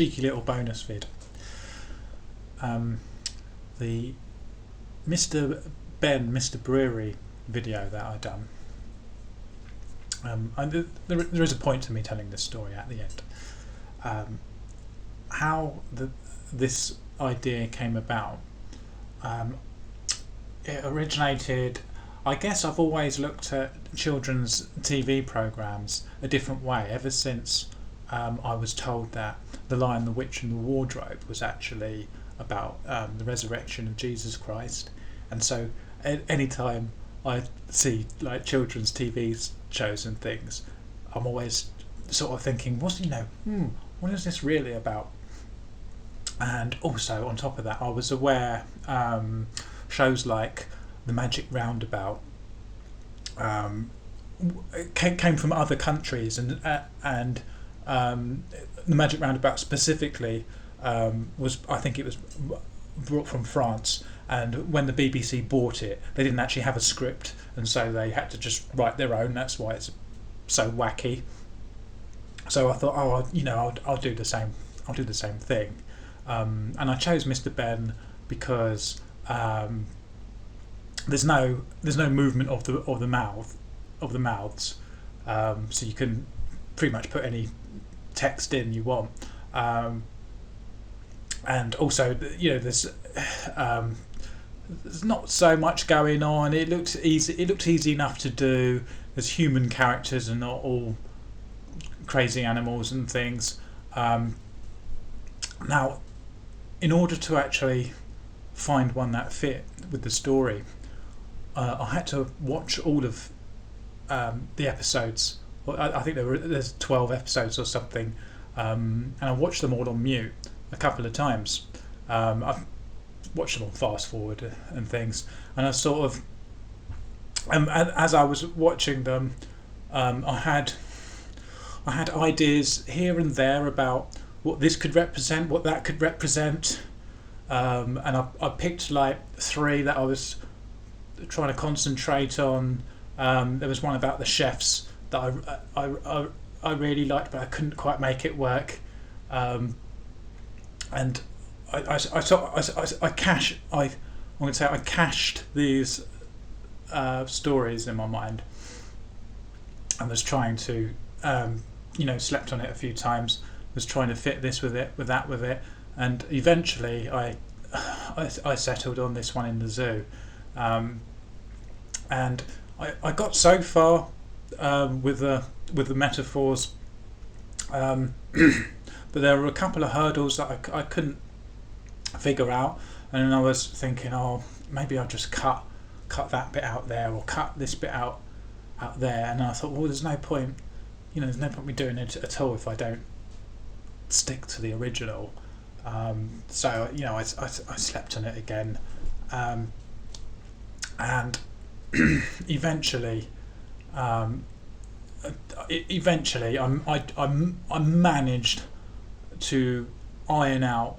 cheeky little bonus vid. The Mr Brearey video that I done. There is a point to me telling this story at the end. How this idea came about. It originated. I guess I've always looked at children's TV programs a different way ever since I was told that The Lion, the Witch and the Wardrobe was actually about the resurrection of Jesus Christ. And so any time I see like children's TV shows and things, I'm always sort of thinking, what is this really about? And also on top of that, I was aware shows like The Magic Roundabout came from other countries, and The Magic Roundabout specifically was, I think it was brought from France, and when the BBC bought it, they didn't actually have a script, and so they had to just write their own. That's why it's so wacky. So I thought, I'll do the same. I'll do the same thing, and I chose Mr Benn because there's no movement of the mouths, so you can pretty much put any text in you want, and also there's not so much going on. It looked easy enough to do. There's human characters and not all crazy animals and things. Now, in order to actually find one that fit with the story, I had to watch all of the episodes. I think there's 12 episodes or something, and I watched them all on mute a couple of times. I've watched them on fast forward and things, and I sort of, as I was watching them, I had ideas here and there about what this could represent, what that could represent, and I picked like 3 that I was trying to concentrate on. There was one about the chefs that I really liked, but I couldn't quite make it work. And I cached these stories in my mind. I was trying to, slept on it a few times. Was trying to fit this with it, with that with it, and eventually I settled on this one in the zoo, and I got so far with the metaphors, but there were a couple of hurdles that I couldn't figure out, and then I was thinking, maybe I'll just cut that bit out there, or cut this bit out there, and I thought, well, there's no point me doing it at all if I don't stick to the original. So I slept on it again, and eventually I managed to iron out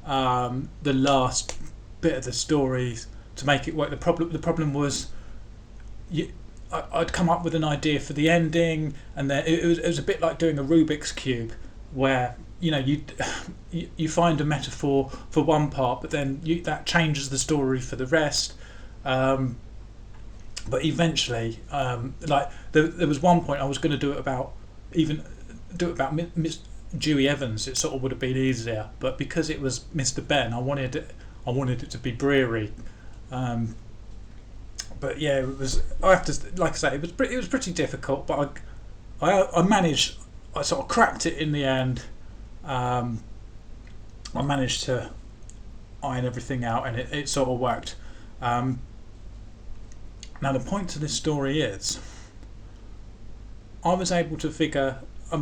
the last bit of the story to make it work. The problem was I'd come up with an idea for the ending, and then it was a bit like doing a Rubik's Cube, where you find a metaphor for one part, but then that changes the story for the rest. But eventually, there was one point I was going to do it about Miss Dewey Evans. It sort of would have been easier, but because it was Mr Benn, I wanted it to be Brearey. But yeah, it was. I have to, like I say, it was pretty difficult, but I managed. I sort of cracked it in the end. I managed to iron everything out, and it sort of worked. Now the point to this story is, I was able to figure. I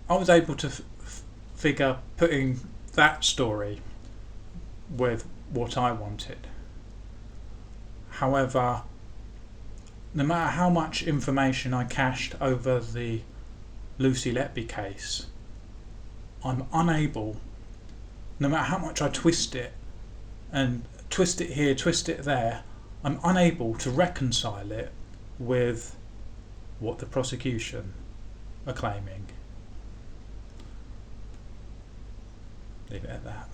was able to figure putting that story with what I wanted. However, no matter how much information I cached over the Lucy Letby case, I'm unable, no matter how much I twist it, and twist it here, twist it there, I'm unable to reconcile it with what the prosecution are claiming. Leave it at that.